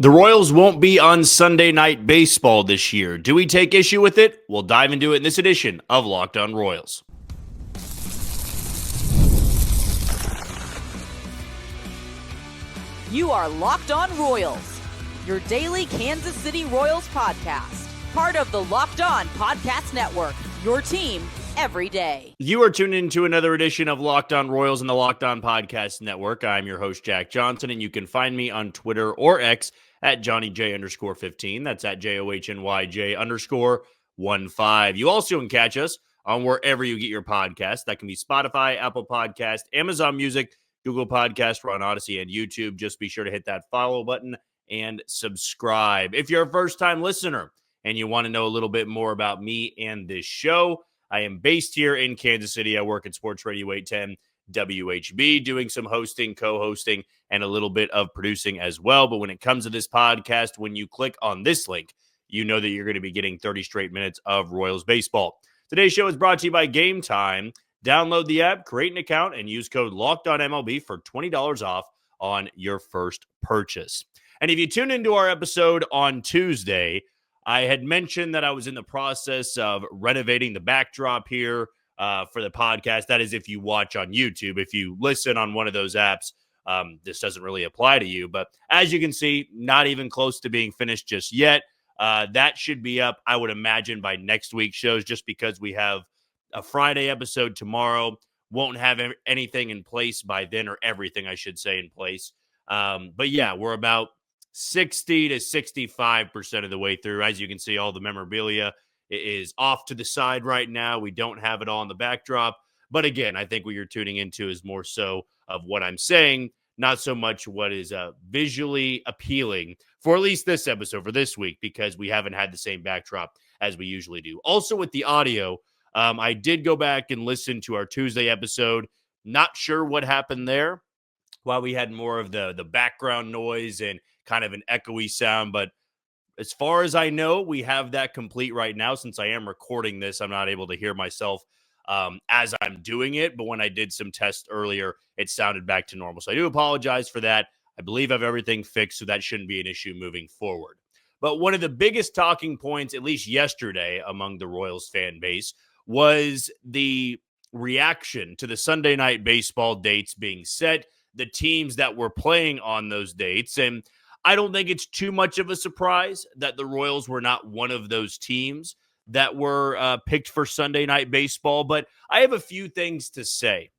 The Royals won't be on Sunday Night Baseball this year. Do we take issue with it? We'll dive into it in this edition of Locked On Royals. You are Locked On Royals, your daily Kansas City Royals podcast. Part of the Locked On Podcast Network, your team every day. You are tuned into another edition of Locked On Royals in the Locked On Podcast Network. I'm your host, Jack Johnson, and you can find me on Twitter or X at JohnnyJ_15. That's at JOHNYJ_15. You also can catch us on wherever you get your podcast. That can be Spotify, Apple Podcast, Amazon Music, Google Podcast, we're on Odyssey and YouTube. Just be sure to hit that follow button and subscribe. If you're a first-time listener and you want to know a little bit more about me and this show, I am based here in Kansas City. I work at Sports Radio 810 WHB, doing some hosting, co-hosting, and a little bit of producing as well. But when it comes to this podcast, when you click on this link, you know that you're going to be getting 30 straight minutes of Royals baseball. Today's show is brought to you by Gametime. Download the app, create an account, and use code LOCKEDONMLB for $20 off on your first purchase. And if you tune into our episode on Tuesday, I had mentioned that I was in the process of renovating the backdrop here for the podcast. That is if you watch on YouTube. If you listen on one of those apps, this doesn't really apply to you. But as you can see, not even close to being finished just yet. That should be up, I would imagine, by next week's shows, just because we have a Friday episode tomorrow. Won't have anything in place by then, or everything, I should say, in place. But yeah, we're about 60 to 65% of the way through. As you can see, all the memorabilia is off to the side right now. We don't have it all in the backdrop. But again, I think what you're tuning into is more so of what I'm saying, not so much what is visually appealing for at least this episode, for this week, because we haven't had the same backdrop as we usually do. Also with the audio, I did go back and listen to our Tuesday episode. Not sure what happened there, why we had more of the background noise and kind of an echoey sound. But as far as I know, we have that complete right now. Since I am recording this, I'm not able to hear myself as I'm doing it. But when I did some tests earlier, it sounded back to normal. So I do apologize for that. I believe I have everything fixed, so that shouldn't be an issue moving forward. But one of the biggest talking points, at least yesterday, among the Royals fan base was the reaction to the Sunday Night Baseball dates being set, the teams that were playing on those dates. And I don't think it's too much of a surprise that the Royals were not one of those teams that were picked for Sunday Night Baseball. But I have a few things to say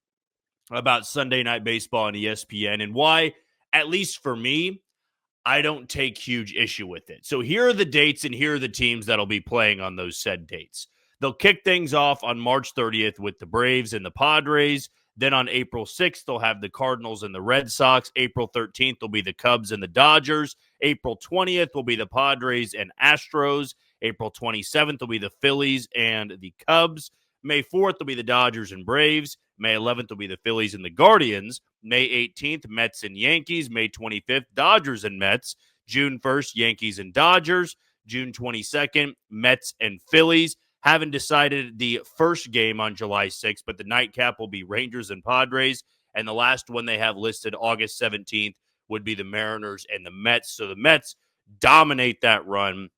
about Sunday Night Baseball on ESPN and why, at least for me, I don't take huge issue with it. So here are the dates and here are the teams that'll be playing on those said dates. They'll kick things off on March 30th with the Braves and the Padres. Then on April 6th, they'll have the Cardinals and the Red Sox. April 13th will be the Cubs and the Dodgers. April 20th will be the Padres and Astros. April 27th will be the Phillies and the Cubs. May 4th will be the Dodgers and Braves. May 11th will be the Phillies and the Guardians. May 18th, Mets and Yankees. May 25th, Dodgers and Mets. June 1st, Yankees and Dodgers. June 22nd, Mets and Phillies. Haven't decided the first game on July 6th, but the nightcap will be Rangers and Padres. And the last one they have listed, August 17th, would be the Mariners and the Mets. So the Mets dominate that run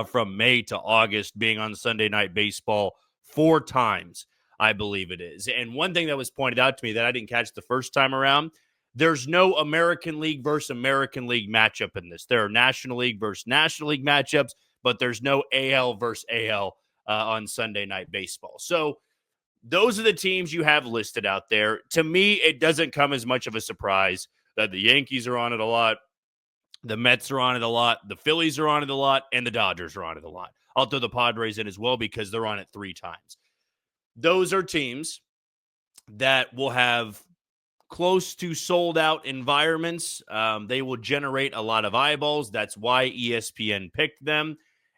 from May to August, being on Sunday Night Baseball 4 times, I believe it is. And one thing that was pointed out to me that I didn't catch the first time around, there's no American League versus American League matchup in this. There are National League versus National League matchups, but there's no AL versus AL on Sunday Night Baseball. So those are the teams you have listed out there. To me, it doesn't come as much of a surprise that the Yankees are on it a lot, the Mets are on it a lot, the Phillies are on it a lot, and the Dodgers are on it a lot. I'll throw the Padres in as well because they're on it 3 times. Those are teams that will have close to sold-out environments. They will generate a lot of eyeballs. That's why ESPN picked them.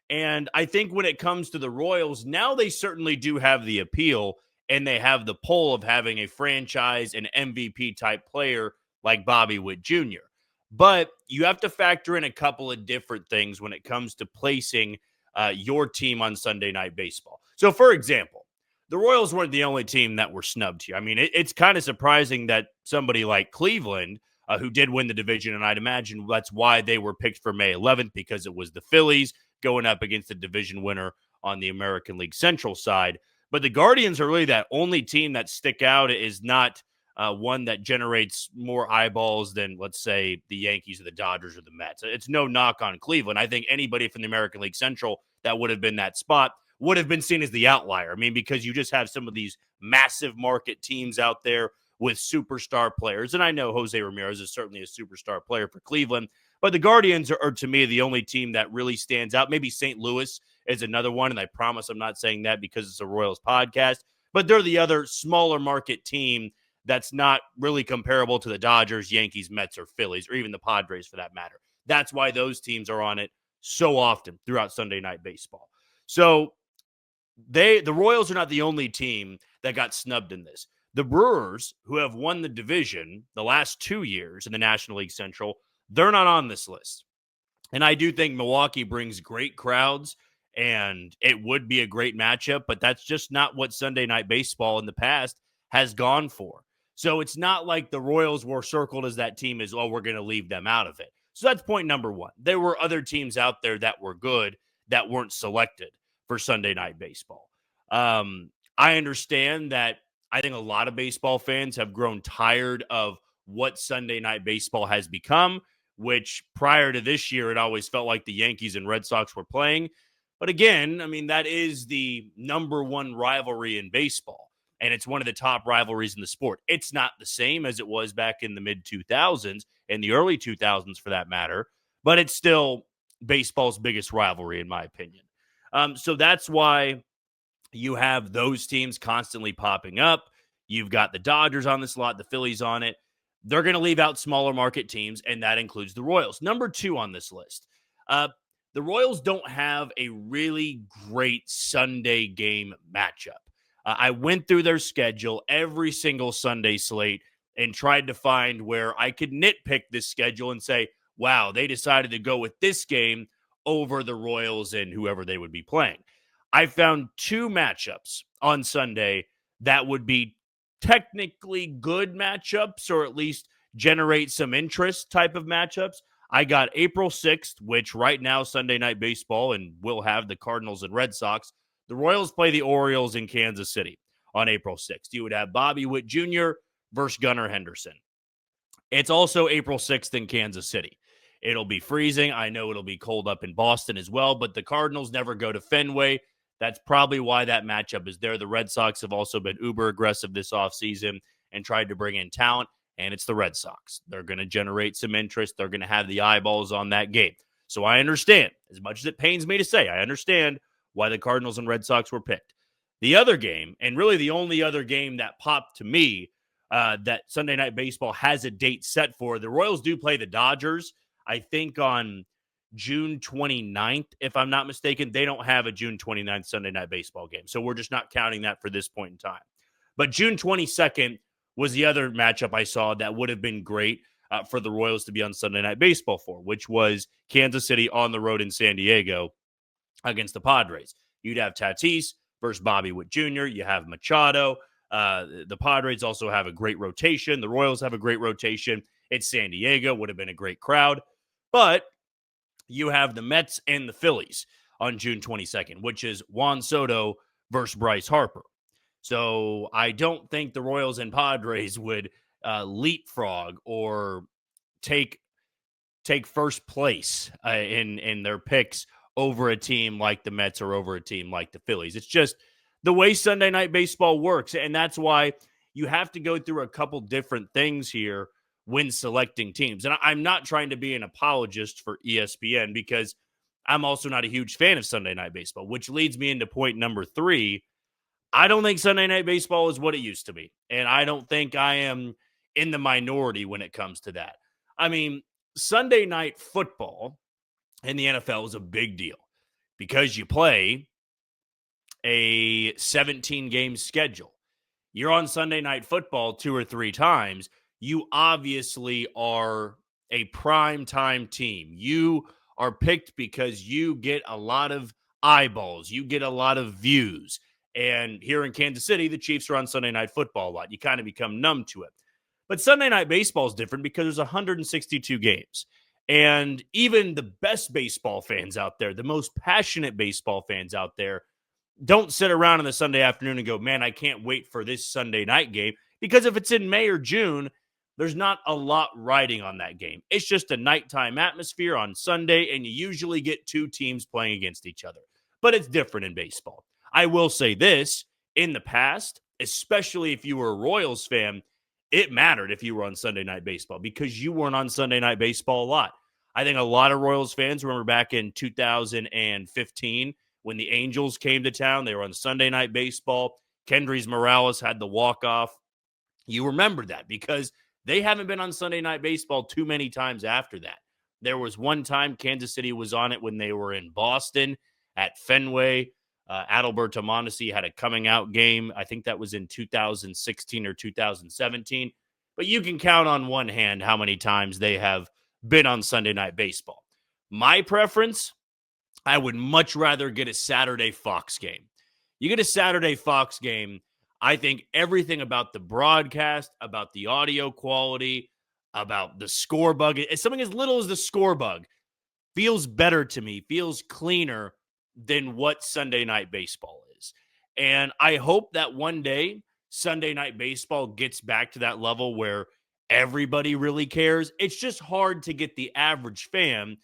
And I think when it comes to the Royals, now they certainly do have the appeal, and they have the pull of having a franchise and MVP-type player like Bobby Witt Jr. But you have to factor in a couple of different things when it comes to placing your team on Sunday Night Baseball. So, for example, the Royals weren't the only team that were snubbed here. I mean, it's kind of surprising that somebody like Cleveland who did win the division, and I'd imagine that's why they were picked for May 11th, because it was the Phillies going up against the division winner on the American League Central side. But the Guardians are really that only team that stick out, is not one that generates more eyeballs than, let's say, the Yankees or the Dodgers or the Mets. It's no knock on Cleveland. I think anybody from the American League Central that would have been that spot would have been seen as the outlier. I mean, because you just have some of these massive market teams out there with superstar players. And I know Jose Ramirez is certainly a superstar player for Cleveland, but the Guardians are to me, the only team that really stands out. Maybe St. Louis is another one, and I promise I'm not saying that because it's a Royals podcast, but they're the other smaller market team that's not really comparable to the Dodgers, Yankees, Mets, or Phillies, or even the Padres for that matter. That's why those teams are on it so often throughout Sunday Night Baseball. So the Royals are not the only team that got snubbed in this. The Brewers, who have won the division the last 2 years in the National League Central, they're not on this list. And I do think Milwaukee brings great crowds, and it would be a great matchup, but that's just not what Sunday Night Baseball in the past has gone for. So it's not like the Royals were circled as that team is, oh, we're going to leave them out of it. So that's point number one. There were other teams out there that were good that weren't selected for Sunday Night Baseball. I understand that. I think a lot of baseball fans have grown tired of what Sunday Night Baseball has become, which prior to this year, it always felt like the Yankees and Red Sox were playing. But again, I mean, that is the number one rivalry in baseball, and it's one of the top rivalries in the sport. It's not the same as it was back in the mid-2000s and the early 2000s for that matter, but it's still baseball's biggest rivalry, in my opinion. So that's why you have those teams constantly popping up. You've got the Dodgers on this lot, the Phillies on it. They're going to leave out smaller market teams, and that includes the Royals. Number 2 on this list. The Royals don't have a really great Sunday game matchup. I went through their schedule, every single Sunday slate, and tried to find where I could nitpick this schedule and say, wow, they decided to go with this game over the Royals and whoever they would be playing. I found 2 matchups on Sunday that would be technically good matchups, or at least generate some interest type of matchups. I got April 6th, which right now Sunday Night Baseball, and we'll have the Cardinals and Red Sox. The Royals play the Orioles in Kansas City on April 6th. You would have Bobby Witt Jr. versus Gunnar Henderson. It's also April 6th in Kansas City. It'll be freezing. I know it'll be cold up in Boston as well, but the Cardinals never go to Fenway. That's probably why that matchup is there. The Red Sox have also been uber aggressive this offseason and tried to bring in talent, and it's the Red Sox. They're going to generate some interest. They're going to have the eyeballs on that game. So I understand, as much as it pains me to say, I understand why the Cardinals and Red Sox were picked. The other game, and really the only other game that popped to me that Sunday Night Baseball has a date set for, the Royals do play the Dodgers, I think on June 29th, if I'm not mistaken. They don't have a June 29th Sunday Night Baseball game, so we're just not counting that for this point in time. But June 22nd was the other matchup I saw that would have been great for the Royals to be on Sunday Night Baseball for, which was Kansas City on the road in San Diego against the Padres. You'd have Tatis versus Bobby Witt Jr. You have Machado. The Padres also have a great rotation. The Royals have a great rotation. It's San Diego. Would have been a great crowd. But you have the Mets and the Phillies on June 22nd, which is Juan Soto versus Bryce Harper. So I don't think the Royals and Padres would leapfrog or take first place in their picks over a team like the Mets or over a team like the Phillies. It's just the way Sunday Night Baseball works, and that's why you have to go through a couple different things here when selecting teams. And I'm not trying to be an apologist for ESPN, because I'm also not a huge fan of Sunday Night Baseball, which leads me into point number 3. I don't think Sunday Night Baseball is what it used to be, and I don't think I am in the minority when it comes to that. I mean, Sunday Night Football in the NFL is a big deal because you play a 17-game schedule. You're on Sunday Night Football 2 or 3 times. You obviously are a prime time team. You are picked because you get a lot of eyeballs. You get a lot of views. And here in Kansas City, the Chiefs are on Sunday Night Football a lot. You kind of become numb to it. But Sunday Night Baseball is different because there's 162 games. And even the best baseball fans out there, the most passionate baseball fans out there, don't sit around on the Sunday afternoon and go, man, I can't wait for this Sunday night game. Because if it's in May or June, there's not a lot riding on that game. It's just a nighttime atmosphere on Sunday, and you usually get two teams playing against each other. But it's different in baseball. I will say this, in the past, especially if you were a Royals fan, it mattered if you were on Sunday Night Baseball because you weren't on Sunday Night Baseball a lot. I think a lot of Royals fans remember back in 2015 when the Angels came to town. They were on Sunday Night Baseball. Kendrys Morales had the walk-off. You remember that because they haven't been on Sunday Night Baseball too many times after that. There was one time Kansas City was on it when they were in Boston at Fenway. Adalberto Mondesi had a coming-out game. I think that was in 2016 or 2017. But you can count on one hand how many times they have been on Sunday Night Baseball. My preference, I would much rather get a Saturday Fox game. You get a Saturday Fox game, I think everything about the broadcast, about the audio quality, about the score bug, something as little as the score bug feels better to me, feels cleaner than what Sunday Night Baseball is. And I hope that one day Sunday Night Baseball gets back to that level where everybody really cares. It's just hard to get the average fan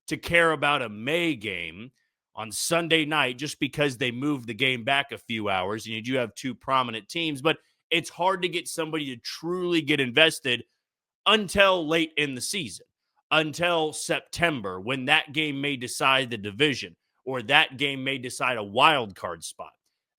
to care about a May game on Sunday night just because they moved the game back a few hours and you do have two prominent teams. But it's hard to get somebody to truly get invested until late in the season, until September, when that game may decide the division or that game may decide a wild card spot.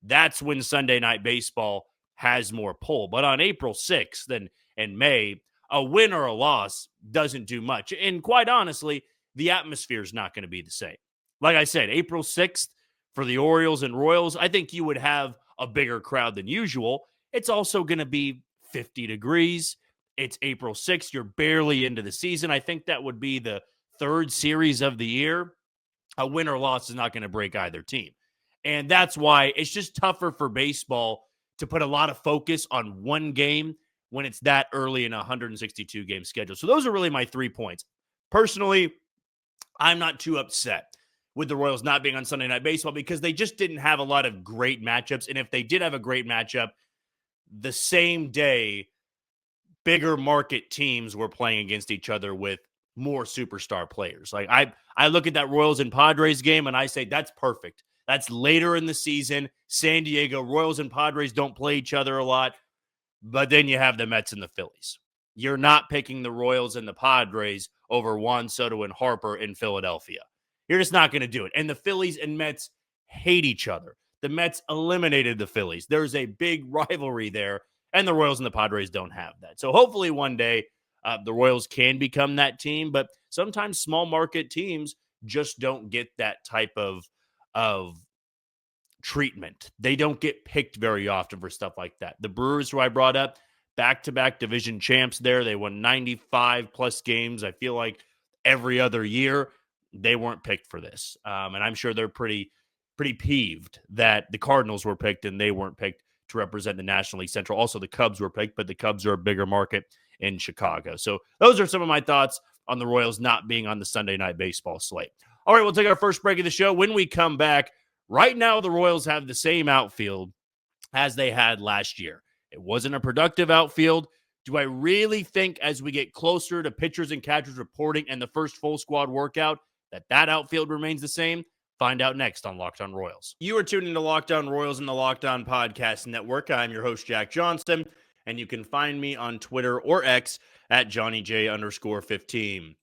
That's when Sunday Night Baseball has more pull. But on April 6th and May, a win or a loss doesn't do much. And quite honestly, the atmosphere is not going to be the same. Like I said, April 6th for the Orioles and Royals, I think you would have a bigger crowd than usual. It's also going to be 50 degrees. It's April 6th. You're barely into the season. I think that would be the third series of the year. A win or loss is not going to break either team. And that's why it's just tougher for baseball to put a lot of focus on one game when it's that early in a 162-game schedule. So those are really my 3 points. Personally, I'm not too upset with the Royals not being on Sunday Night Baseball because they just didn't have a lot of great matchups. And if they did have a great matchup, the same day, bigger market teams were playing against each other with more superstar players. Like I look at that Royals and Padres game and I say, that's perfect. That's later in the season. San Diego, Royals and Padres don't play each other a lot. But then you have the Mets and the Phillies. You're not picking the Royals and the Padres over Juan Soto and Harper in Philadelphia. You're just not going to do it. And the Phillies and Mets hate each other. The Mets eliminated the Phillies. There's a big rivalry there, and the Royals and the Padres don't have that. So hopefully one day the Royals can become that team, but sometimes small market teams just don't get that type of treatment. They don't get picked very often for stuff like that. The Brewers, who I brought up, back-to-back division champs there. They won 95-plus games, I feel like, every other year. They weren't picked for this. And I'm sure they're pretty peeved that the Cardinals were picked and they weren't picked to represent the National League Central. Also, the Cubs were picked, but the Cubs are a bigger market in Chicago. So those are some of my thoughts on the Royals not being on the Sunday Night Baseball slate. All right, we'll take our first break of the show. When we come back, right now the Royals have the same outfield as they had last year. It wasn't a productive outfield. Do I really think as we get closer to pitchers and catchers reporting and the first full squad workout that outfield remains the same? Find out next on Locked On Royals. You are tuned into Locked On Royals and the Locked On Podcast Network. I'm your host, Jack Johnston, and you can find me on Twitter or X at JohnnyJ_15.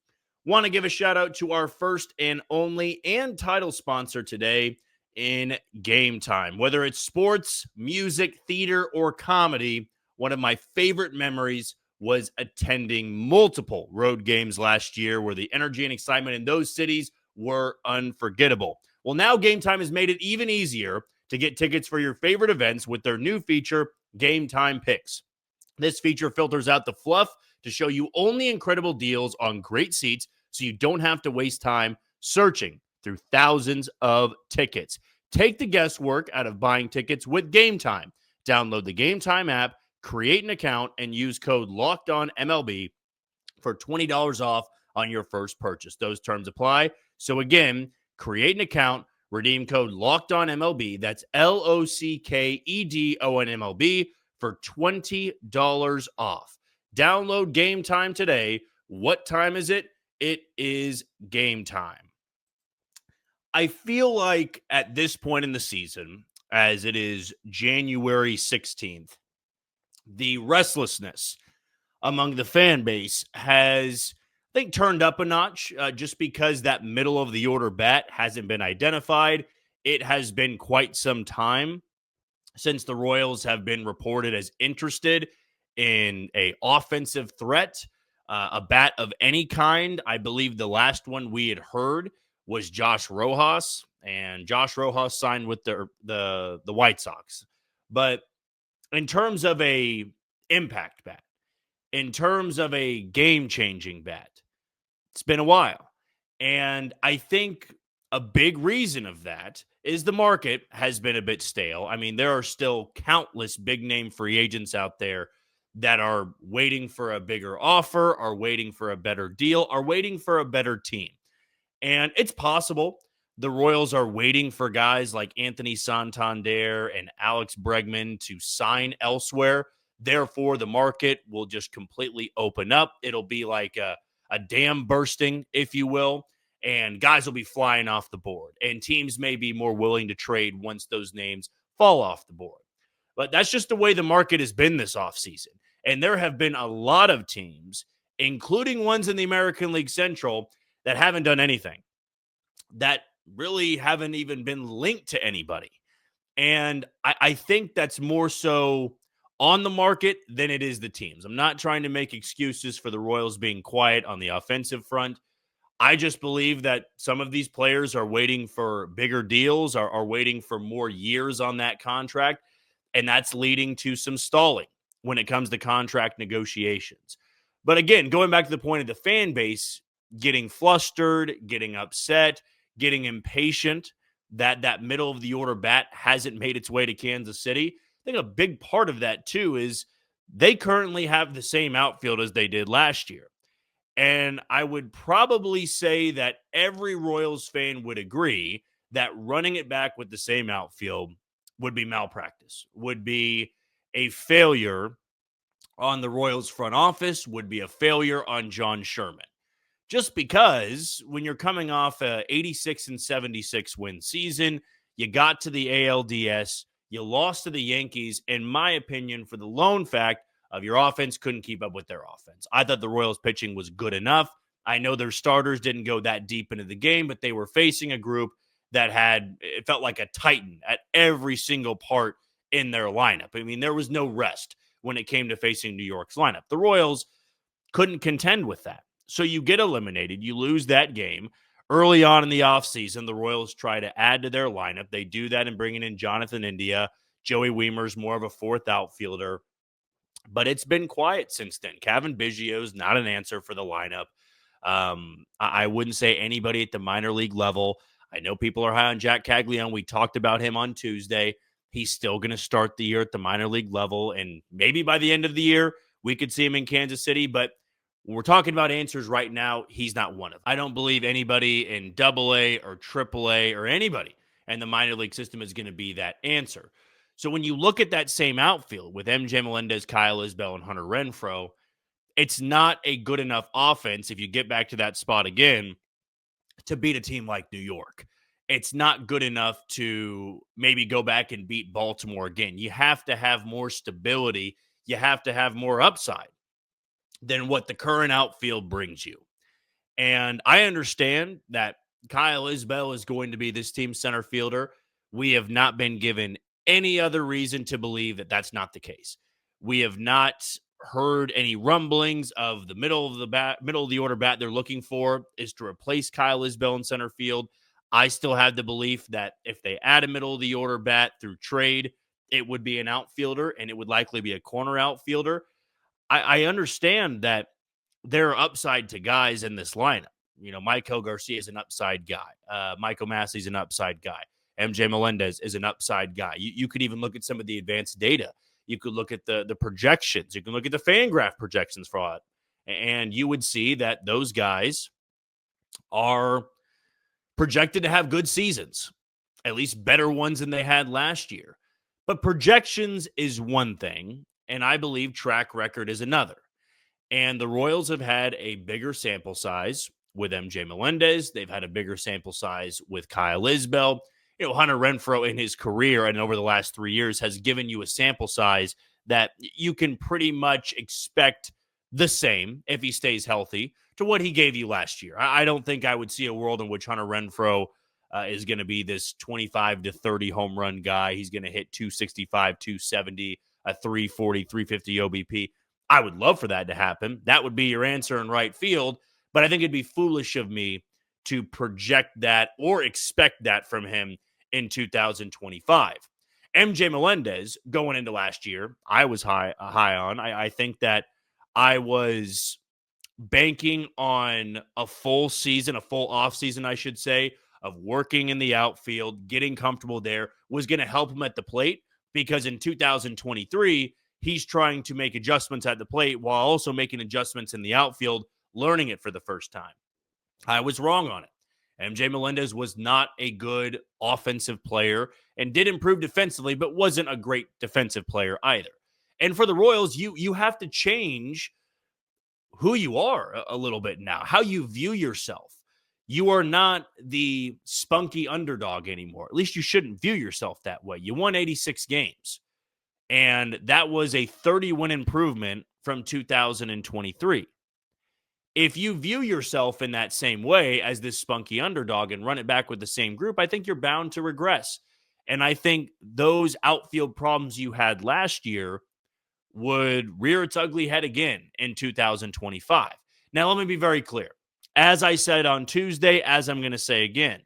Want to give a shout out to our first and only and title sponsor today in Gametime. Whether it's sports, music, theater, or comedy, one of my favorite memories was attending multiple road games last year where the energy and excitement in those cities were unforgettable. Well, now Gametime has made it even easier to get tickets for your favorite events with their new feature, Gametime Picks. This feature filters out the fluff to show you only incredible deals on great seats so you don't have to waste time searching through thousands of tickets. Take the guesswork out of buying tickets with Gametime. Download the Gametime app, create an account and use code LOCKEDONMLB for $20 off on your first purchase. Those terms apply. So again, create an account, redeem code LOCKEDONMLB. That's LOCKEDONMLB for $20 off. Download Game Time today. What time is it? It is game time. I feel like at this point in the season, as it is January 16th, the restlessness among the fan base has, I think, turned up a notch just because that middle of the order bat hasn't been identified. It has been quite some time since the Royals have been reported as interested in a offensive threat, a bat of any kind. I believe the last one we had heard was Josh Rojas, and Josh Rojas signed with the White Sox. But in terms of a impact bat, in terms of a game-changing bat, it's been a while. And I think a big reason of that is the market has been a bit stale. I mean, there are still countless big-name free agents out there that are waiting for a bigger offer, are waiting for a better deal, are waiting for a better team. And it's possible the Royals are waiting for guys like Anthony Santander and Alex Bregman to sign elsewhere. Therefore, the market will just completely open up. It'll be like a dam bursting, if you will, and guys will be flying off the board. And teams may be more willing to trade once those names fall off the board. But that's just the way the market has been this offseason. And there have been a lot of teams, including ones in the American League Central, that haven't done anything, that really haven't even been linked to anybody. And I think that's more so on the market than it is the teams. I'm not trying to make excuses for the Royals being quiet on the offensive front. I just believe that some of these players are waiting for bigger deals, are waiting for more years on that contract, and that's leading to some stalling when it comes to contract negotiations. But again, going back to the point of the fan base getting flustered, getting upset, getting impatient that middle of the order bat hasn't made its way to Kansas City. I think a big part of that too is they currently have the same outfield as they did last year. And I would probably say that every Royals fan would agree that running it back with the same outfield would be malpractice, would be a failure on the Royals front office, would be a failure on John Sherman. Just because when you're coming off a 86 and 76 win season, you got to the ALDS, you lost to the Yankees, in my opinion, for the lone fact of your offense couldn't keep up with their offense. I thought the Royals pitching was good enough. I know their starters didn't go that deep into the game, but they were facing a group that it felt like a titan at every single part in their lineup. I mean, there was no rest when it came to facing New York's lineup. The Royals couldn't contend with that. So you get eliminated. You lose that game. Early on in the offseason, the Royals try to add to their lineup. They do that in bringing in Jonathan India. Joey Wiemer's more of a fourth outfielder. But it's been quiet since then. Kevin Biggio's not an answer for the lineup. I wouldn't say anybody at the minor league level. I know people are high on Jack Caglione. We talked about him on Tuesday. He's still going to start the year at the minor league level. And maybe by the end of the year, we could see him in Kansas City. But when we're talking about answers right now, he's not one of them. I don't believe anybody in AA or AAA or anybody in the minor league system is going to be that answer. So when you look at that same outfield with MJ Melendez, Kyle Isbell, and Hunter Renfroe, it's not a good enough offense, if you get back to that spot again, to beat a team like New York. It's not good enough to maybe go back and beat Baltimore again. You have to have more stability. You have to have more upside than what the current outfield brings you. And I understand that Kyle Isbell is going to be this team's center fielder. We have not been given any other reason to believe that that's not the case. We have not heard any rumblings of the middle of the order bat they're looking for is to replace Kyle Isbell in center field. I still have the belief that if they add a middle of the order bat through trade, it would be an outfielder, and it would likely be a corner outfielder. I understand that there are upside to guys in this lineup. You know, Michael Garcia is an upside guy. Michael Massey's an upside guy. MJ Melendez is an upside guy. You could even look at some of the advanced data. You could look at the projections. You can look at the FanGraph projections for it. And you would see that those guys are projected to have good seasons, at least better ones than they had last year. But projections is one thing, and I believe track record is another. And the Royals have had a bigger sample size with MJ Melendez. They've had a bigger sample size with Kyle Isbell. Hunter Renfroe in his career and over the last 3 years has given you a sample size that you can pretty much expect the same if he stays healthy to what he gave you last year. I don't think I would see a world in which Hunter Renfroe is going to be this 25 to 30 home run guy. He's going to hit 265, 270, a 340, 350 OBP. I would love for that to happen. That would be your answer in right field, but I think it'd be foolish of me to project that or expect that from him in 2025. MJ Melendez, going into last year, I was high on. I think that I was banking on a full season, a full offseason, I should say, of working in the outfield, getting comfortable there, was going to help him at the plate, because in 2023, he's trying to make adjustments at the plate while also making adjustments in the outfield, learning it for the first time. I was wrong on it. MJ Melendez was not a good offensive player and did improve defensively, but wasn't a great defensive player either. And for the Royals, you have to change who you are a little bit now, how you view yourself. You are not the spunky underdog anymore. At least you shouldn't view yourself that way. You won 86 games, and that was a 30-win improvement from 2023. If you view yourself in that same way as this spunky underdog and run it back with the same group, I think you're bound to regress. And I think those outfield problems you had last year would rear its ugly head again in 2025. Now, let me be very clear. As I said on Tuesday, as I'm going to say again,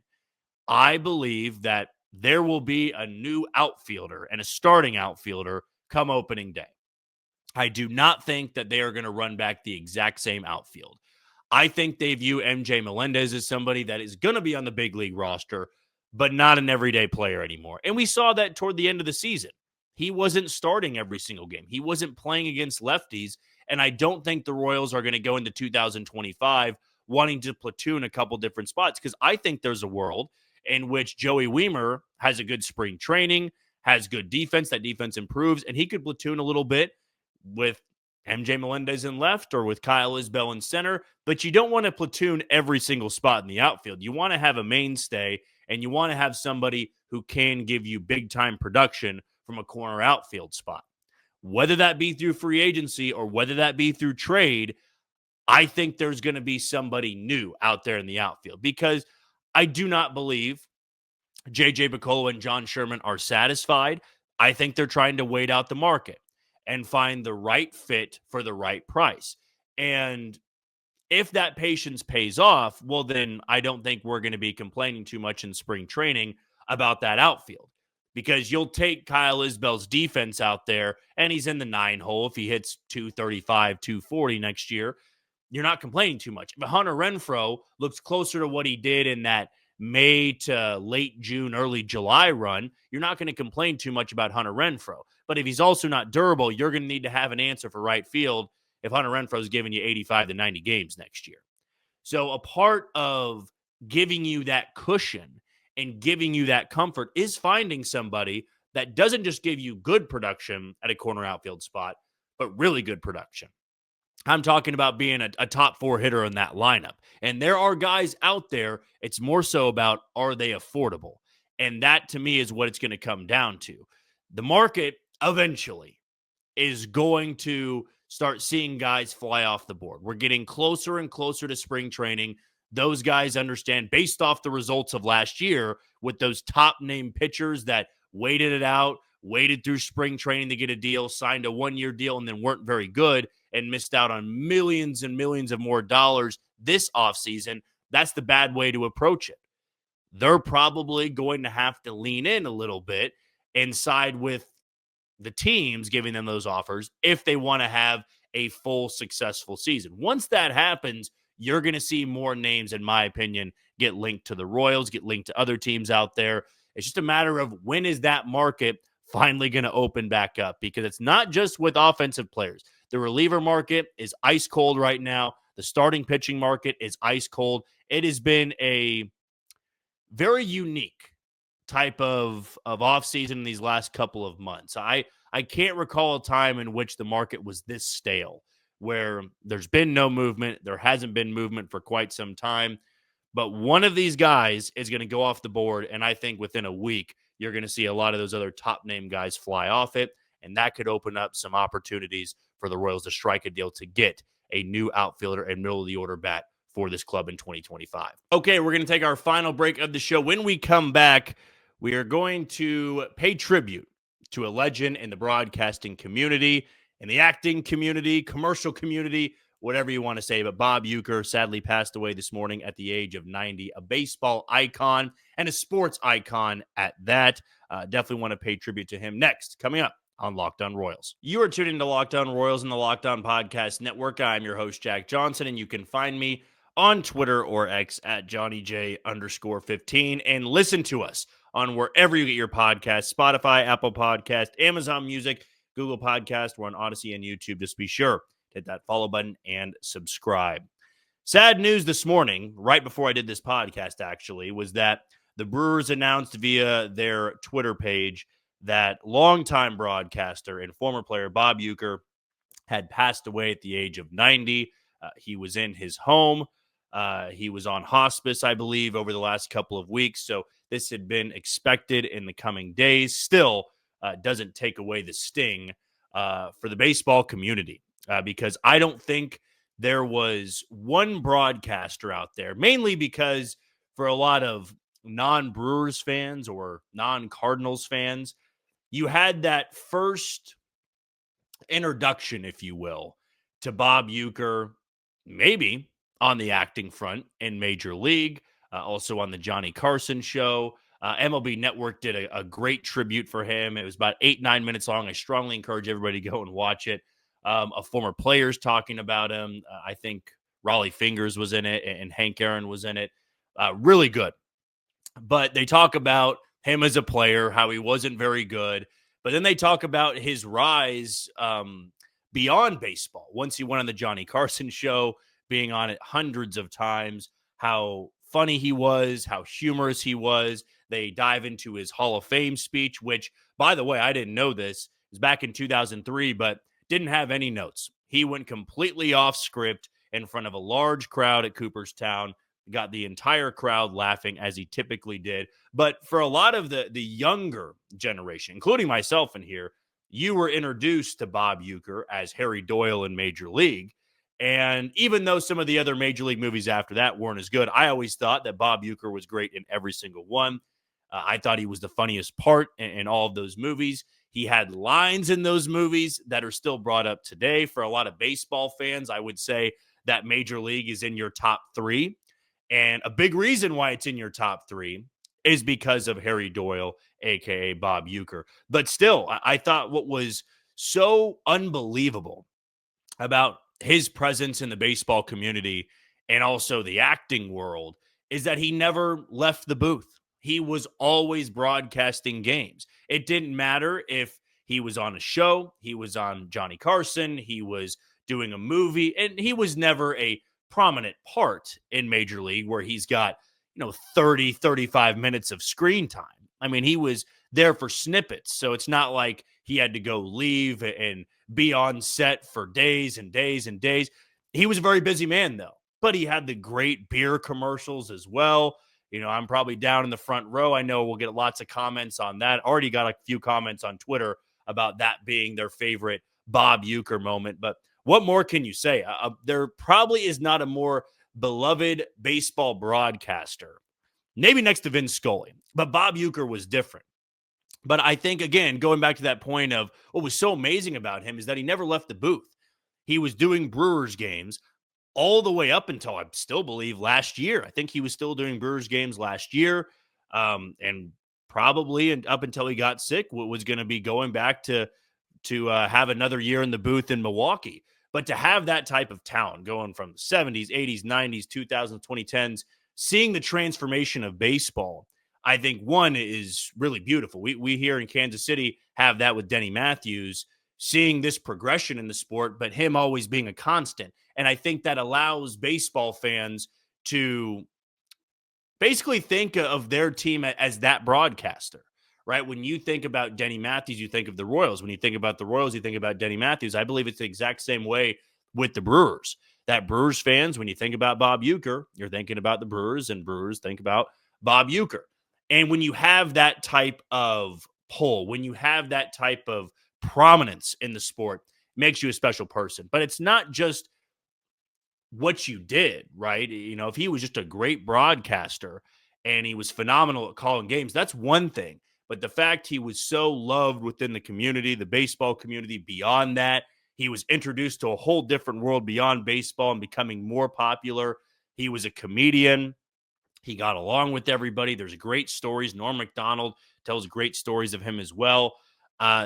I believe that there will be a new outfielder and a starting outfielder come opening day. I do not think that they are going to run back the exact same outfield. I think they view MJ Melendez as somebody that is going to be on the big league roster, but not an everyday player anymore. And we saw that toward the end of the season. He wasn't starting every single game. He wasn't playing against lefties. And I don't think the Royals are going to go into 2025 wanting to platoon a couple different spots, because I think there's a world in which Joey Wiemer has a good spring training, has good defense, that defense improves, and he could platoon a little bit with MJ Melendez in left or with Kyle Isbell in center, but you don't want to platoon every single spot in the outfield. You want to have a mainstay, and you want to have somebody who can give you big-time production from a corner outfield spot. Whether that be through free agency or whether that be through trade, I think there's going to be somebody new out there in the outfield, because I do not believe J.J. Picollo and John Sherman are satisfied. I think they're trying to wait out the market and find the right fit for the right price. And if that patience pays off, well, then I don't think we're going to be complaining too much in spring training about that outfield, because you'll take Kyle Isbell's defense out there and he's in the 9 hole. If he hits 235, 240 next year, you're not complaining too much. But Hunter Renfroe looks closer to what he did in that May to late June, early July run. You're not going to complain too much about Hunter Renfroe. But if he's also not durable, you're going to need to have an answer for right field if Hunter Renfroe is giving you 85 to 90 games next year. So a part of giving you that cushion and giving you that comfort is finding somebody that doesn't just give you good production at a corner outfield spot, but really good production. I'm talking about being a top 4 hitter in that lineup. And there are guys out there. It's more so about, are they affordable? And that, to me, is what it's going to come down to. The market eventually is going to start seeing guys fly off the board. We're getting closer and closer to spring training. Those guys understand, based off the results of last year with those top name pitchers that waited it out, waited through spring training to get a deal, signed a 1-year deal, and then weren't very good and missed out on millions and millions of more dollars this offseason. That's the bad way to approach it. They're probably going to have to lean in a little bit and side with the teams giving them those offers if they want to have a full successful season. Once that happens, you're going to see more names, in my opinion, get linked to the Royals, get linked to other teams out there. It's just a matter of when is that market finally going to open back up, because it's not just with offensive players. The reliever market is ice cold right now. The starting pitching market is ice cold. It has been a very unique type of offseason in these last couple of months. I can't recall a time in which the market was this stale, where there's been no movement. There hasn't been movement for quite some time. But one of these guys is going to go off the board, and I think within a week, you're going to see a lot of those other top-name guys fly off it, and that could open up some opportunities for the Royals to strike a deal to get a new outfielder and middle-of-the-order bat for this club in 2025. Okay, we're going to take our final break of the show. When we come back, we are going to pay tribute to a legend in the broadcasting community, in the acting community, commercial community, whatever you want to say. But Bob Uecker sadly passed away this morning at the age of 90, a baseball icon and a sports icon at that. Definitely want to pay tribute to him next, coming up on Locked On Royals. You are tuned into Locked On Royals and the Locked On Podcast Network. I'm your host, Jack Johnson, and you can find me on Twitter or X at JohnnyJ_15, and listen to us on wherever you get your podcasts: Spotify, Apple Podcast, Amazon Music, Google Podcast. We're on Odyssey and YouTube. Just be sure to hit that follow button and subscribe. Sad news this morning, right before I did this podcast, actually, was that the Brewers announced via their Twitter page that longtime broadcaster and former player Bob Uecker had passed away at the age of 90. He was in his home. He was on hospice, I believe, over the last couple of weeks. So this had been expected in the coming days. Still doesn't take away the sting for the baseball community, because I don't think there was one broadcaster out there, mainly because for a lot of non-Brewers fans or non-Cardinals fans, you had that first introduction, if you will, to Bob Uecker, maybe on the acting front in Major League, also on the Johnny Carson show. MLB Network did a great tribute for him. It was about 8-9 minutes long. I strongly encourage everybody to go and watch it. Of former players talking about him. I think Raleigh Fingers was in it and Hank Aaron was in it. Really good. But they talk about him as a player, how he wasn't very good. But then they talk about his rise beyond baseball. Once he went on the Johnny Carson show, being on it hundreds of times, how funny he was, how humorous he was. They dive into his Hall of Fame speech, which, by the way, I didn't know this. It was back in 2003, but didn't have any notes. He went completely off script in front of a large crowd at Cooperstown, got the entire crowd laughing, as he typically did. But for a lot of the younger generation, including myself in here, you were introduced to Bob Uecker as Harry Doyle in Major League. And even though some of the other Major League movies after that weren't as good, I always thought that Bob Uecker was great in every single one. I thought he was the funniest part in all of those movies. He had lines in those movies that are still brought up today. For a lot of baseball fans, I would say that Major League is in your top 3. And a big reason why it's in your top 3 is because of Harry Doyle, a.k.a. Bob Uecker. But still, I thought what was so unbelievable about his presence in the baseball community and also the acting world is that he never left the booth. He was always broadcasting games. It didn't matter if he was on a show, he was on Johnny Carson, he was doing a movie, and he was never a prominent part in Major League where he's got, 30, 35 minutes of screen time. I mean, he was there for snippets. So it's not like he had to go leave and be on set for days and days and days. He was a very busy man, though, but he had the great beer commercials as well. I'm probably down in the front row. I know we'll get lots of comments on that. Already got a few comments on Twitter about that being their favorite Bob Uecker moment. But what more can you say? There probably is not a more beloved baseball broadcaster, maybe next to Vince Scully, but Bob Uecker was different. But I think, again, going back to that point of what was so amazing about him is that he never left the booth. He was doing Brewers games all the way up until, I still believe, last year. I think he was still doing Brewers games last year, and probably up until he got sick, was going to be going back to have another year in the booth in Milwaukee. But to have that type of talent going from the 70s, 80s, 90s, 2000s, 2010s, seeing the transformation of baseball, I think one is really beautiful. We here in Kansas City have that with Denny Matthews, seeing this progression in the sport, but him always being a constant. And I think that allows baseball fans to basically think of their team as that broadcaster, right? When you think about Denny Matthews, you think of the Royals. When you think about the Royals, you think about Denny Matthews. I believe it's the exact same way with the Brewers. That Brewers fans, when you think about Bob Uecker, you're thinking about the Brewers, and Brewers think about Bob Uecker. And when you have that type of pull, when you have that type of prominence in the sport, it makes you a special person. But it's not just what you did, right? You know, if he was just a great broadcaster and he was phenomenal at calling games, that's one thing. But the fact he was so loved within the community, the baseball community, beyond that, he was introduced to a whole different world beyond baseball and becoming more popular. He was a comedian. He got along with everybody. There's great stories. Norm Macdonald tells great stories of him as well.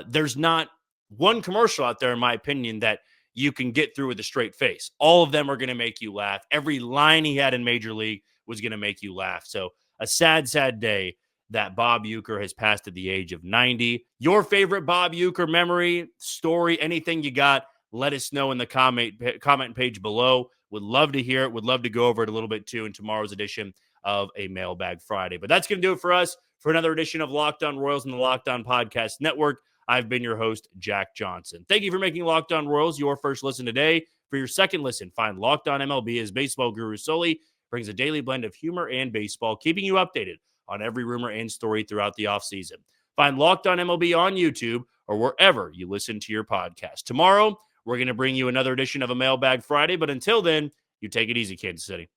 There's not one commercial out there, in my opinion, that you can get through with a straight face. All of them are going to make you laugh. Every line he had in Major League was going to make you laugh. So a sad, sad day that Bob Uecker has passed at the age of 90. Your favorite Bob Uecker memory, story, anything you got, let us know in the comment page below. Would love to hear it. Would love to go over it a little bit too in tomorrow's edition of a Mailbag Friday. But that's going to do it for us for another edition of Locked On Royals and the Locked On Podcast Network. I've been your host, Jack Johnson. Thank you for making Locked On Royals your first listen today. For your second listen, find Locked On MLB as baseball guru Sully brings a daily blend of humor and baseball, keeping you updated on every rumor and story throughout the offseason. Find Locked On MLB on YouTube or wherever you listen to your podcast. Tomorrow, we're going to bring you another edition of a Mailbag Friday, but until then, you take it easy, Kansas City.